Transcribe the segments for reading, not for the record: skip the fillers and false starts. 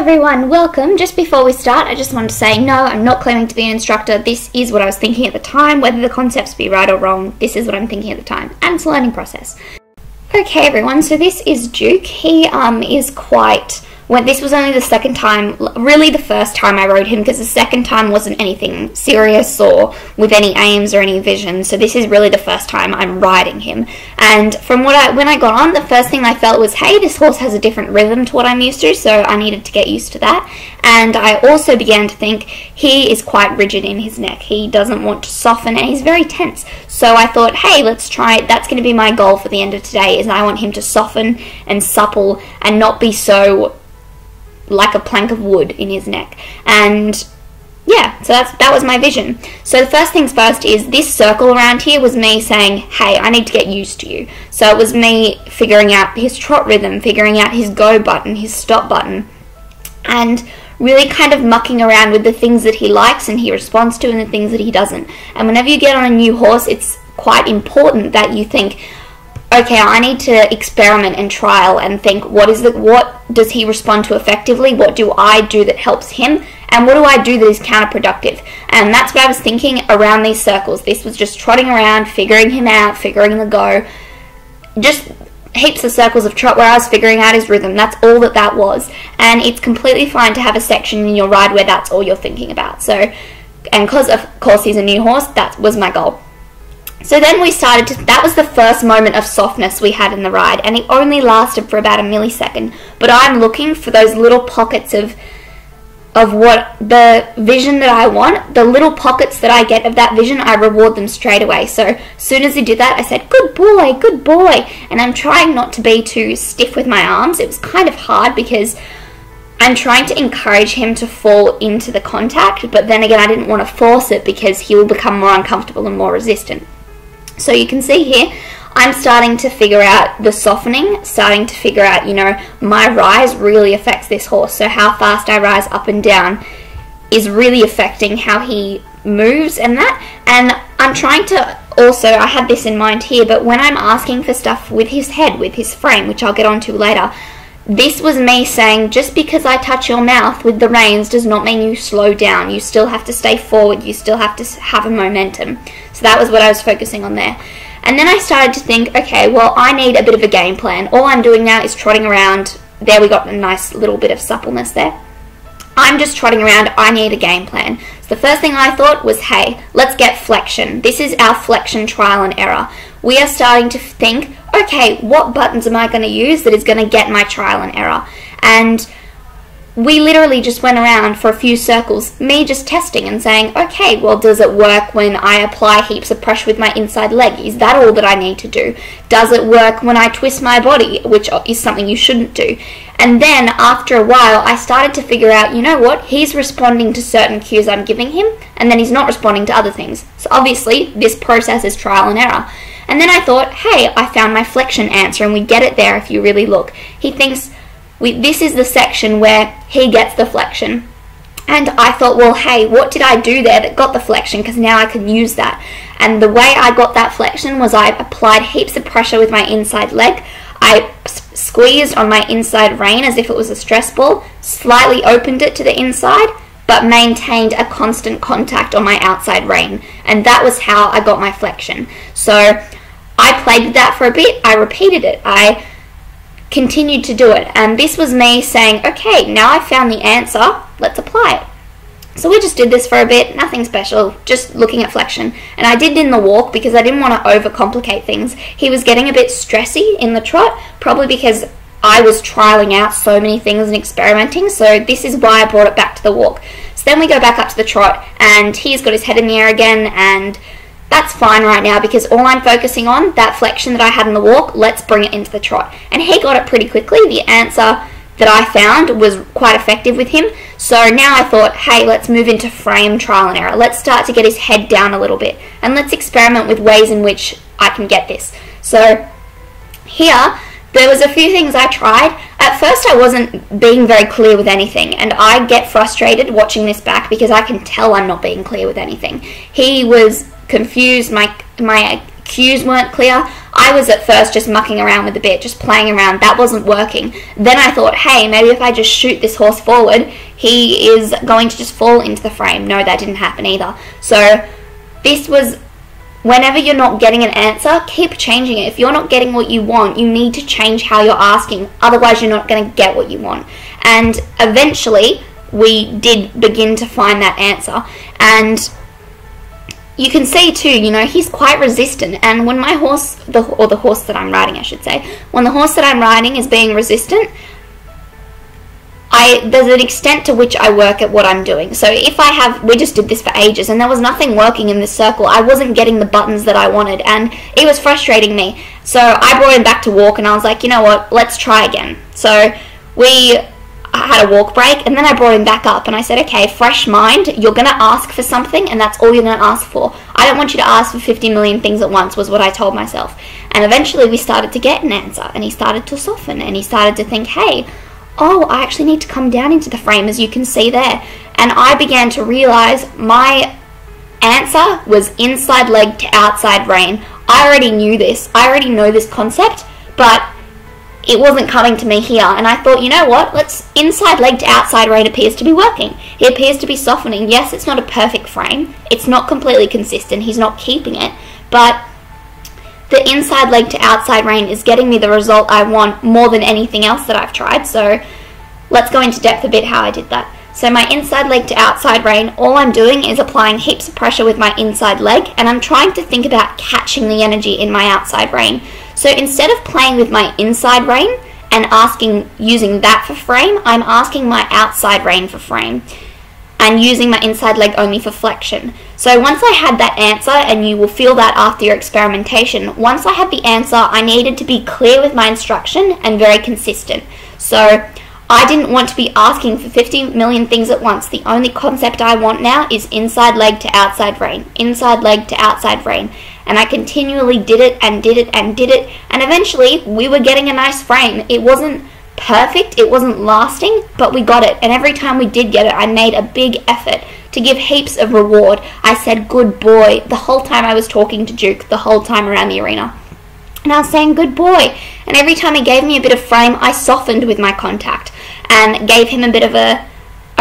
everyone, welcome. Just before we start, I just wanted to say, no, I'm not claiming to be an instructor. This is what I was thinking at the time. Whether the concepts be right or wrong, this is what I'm thinking at the time. And it's a learning process. Okay, everyone, so this is Duke. He is quite... this was only the second time, really the first time I rode him, because the second time wasn't anything serious or with any aims or any vision, so this is really the first time I'm riding him. And from when I got on, the first thing I felt was, hey, this horse has a different rhythm to what I'm used to, so I needed to get used to that. And I also began to think he is quite rigid in his neck. He doesn't want to soften, and he's very tense. So I thought, hey, let's try it. That's going to be my goal for the end of today, is I want him to soften and supple and not be so like a plank of wood in his neck. And yeah, so that was my vision. So the first things first is this circle around here was me saying, hey, I need to get used to you. So it was me figuring out his trot rhythm, figuring out his go button, his stop button, and really kind of mucking around with the things that he likes and he responds to and the things that he doesn't. And whenever you get on a new horse, it's quite important that you think, okay, I need to experiment and trial and think, what does he respond to effectively? What do I do that helps him? And what do I do that is counterproductive? And that's what I was thinking around these circles. This was just trotting around, figuring him out, figuring the go. Just heaps of circles of trot where I was figuring out his rhythm. That's all that was. And it's completely fine to have a section in your ride where that's all you're thinking about. So, and because of course he's a new horse, that was my goal. So then we started to, that was the first moment of softness we had in the ride, and it only lasted for about a millisecond. But I'm looking for those little pockets of what the vision that I want, the little pockets that I get of that vision, I reward them straight away. So as soon as he did that, I said, good boy, good boy. And I'm trying not to be too stiff with my arms. It was kind of hard because I'm trying to encourage him to fall into the contact, but then again, I didn't want to force it because he will become more uncomfortable and more resistant. So you can see here, I'm starting to figure out the softening, starting to figure out, my rise really affects this horse. So how fast I rise up and down is really affecting how he moves and that. And I'm trying to also, I had this in mind here, but when I'm asking for stuff with his head, with his frame, which I'll get onto later, this was me saying, just because I touch your mouth with the reins does not mean you slow down. You still have to stay forward. You still have to have a momentum. So that was what I was focusing on there. And then I started to think, okay, well, I need a bit of a game plan. All I'm doing now is trotting around. There we got a nice little bit of suppleness there. I'm just trotting around. I need a game plan. So the first thing I thought was, hey, let's get Flexion. This is our Flexion trial and error. We are starting to think, okay, what buttons am I going to use that is going to get my trial and error? And we literally just went around for a few circles, me just testing and saying, okay, well, does it work when I apply heaps of pressure with my inside leg? Is that all that I need to do? Does it work when I twist my body, which is something you shouldn't do? And then after a while, I started to figure out, you know what, he's responding to certain cues I'm giving him, and then he's not responding to other things. So obviously, this process is trial and error. And then I thought, hey, I found my Flexion answer, and we get it there if you really look. He thinks this is the section where he gets the Flexion. And I thought, well, hey, what did I do there that got the Flexion? Because now I can use that. And the way I got that Flexion was I applied heaps of pressure with my inside leg. I squeezed on my inside rein as if it was a stress ball, slightly opened it to the inside, but maintained a constant contact on my outside rein. And that was how I got my Flexion. So I played with that for a bit. I repeated it. I continued to do it. And this was me saying, okay, now I found the answer. Let's apply it. So we just did this for a bit. Nothing special. Just looking at Flexion. And I did it in the walk because I didn't want to overcomplicate things. He was getting a bit stressy in the trot, probably because I was trialing out so many things and experimenting, so this is why I brought it back to the walk. So then we go back up to the trot, and he's got his head in the air again, and that's fine right now because all I'm focusing on, that Flexion that I had in the walk, let's bring it into the trot. And he got it pretty quickly. The answer that I found was quite effective with him. So now I thought, hey, let's move into frame trial and error. Let's start to get his head down a little bit, and let's experiment with ways in which I can get this. So here, there was a few things I tried. At first I wasn't being very clear with anything, and I get frustrated watching this back because I can tell I'm not being clear with anything. He was confused, my cues weren't clear. I was at first just mucking around with the bit, just playing around. That wasn't working. Then I thought, hey, maybe if I just shoot this horse forward, he is going to just fall into the frame. No, that didn't happen either. So this was, whenever you're not getting an answer, keep changing it. If you're not getting what you want, you need to change how you're asking. Otherwise, you're not going to get what you want. And eventually, we did begin to find that answer. And you can see too, you know, he's quite resistant. And when my horse, the horse that I'm riding, I should say, when the horse that I'm riding is being resistant, there's an extent to which I work at what I'm doing. So if we just did this for ages and there was nothing working in this circle, I wasn't getting the buttons that I wanted and it was frustrating me. So I brought him back to walk and I was like, you know what, let's try again. So I had a walk break and then I brought him back up and I said, okay, fresh mind, you're going to ask for something and that's all you're going to ask for. I don't want you to ask for 50 million things at once, was what I told myself. And eventually we started to get an answer and he started to soften and he started to think, hey, oh, I actually need to come down into the frame, as you can see there. And I began to realize my answer was inside leg to outside rein. I already knew this. I already know this concept, but it wasn't coming to me here. And I thought, you know what? Inside leg to outside rein appears to be working. He appears to be softening. Yes, it's not a perfect frame. It's not completely consistent. He's not keeping it. But the inside leg to outside rein is getting me the result I want more than anything else that I've tried. So let's go into depth a bit how I did that. So my inside leg to outside rein, all I'm doing is applying heaps of pressure with my inside leg and I'm trying to think about catching the energy in my outside rein. So instead of playing with my inside rein and using that for frame, I'm asking my outside rein for frame and using my inside leg only for flexion. So once I had that answer, and you will feel that after your experimentation, once I had the answer, I needed to be clear with my instruction and very consistent. So I didn't want to be asking for 50 million things at once. The only concept I want now is inside leg to outside rein, inside leg to outside rein. And I continually did it and did it and did it. And eventually we were getting a nice frame. It wasn't perfect, it wasn't lasting, but we got it. And every time we did get it, I made a big effort to give heaps of reward. I said, good boy, the whole time I was talking to Duke, the whole time around the arena. And I was saying, good boy. And every time he gave me a bit of frame, I softened with my contact and gave him a bit of a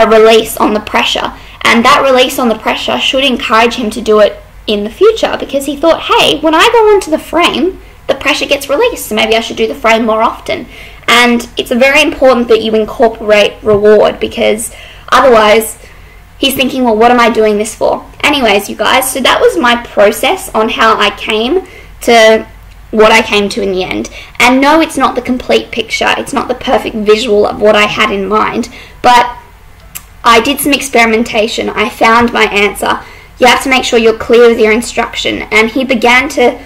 release on the pressure. And that release on the pressure should encourage him to do it in the future, because he thought, hey, when I go onto the frame, the pressure gets released, so maybe I should do the frame more often. And it's very important that you incorporate reward, because otherwise he's thinking, well, what am I doing this for? Anyways, you guys, so that was my process on how I came to what I came to in the end. And no, it's not the complete picture, it's not the perfect visual of what I had in mind, but I did some experimentation, I found my answer. You have to make sure you're clear with your instruction, and he began to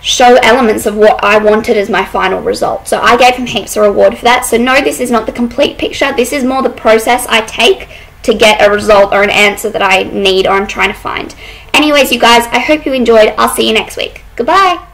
show elements of what I wanted as my final result. So I gave him heaps of reward for that. So no, this is not the complete picture, this is more the process I take to get a result or an answer that I need or I'm trying to find. Anyways, you guys, I hope you enjoyed. I'll see you next week. Goodbye!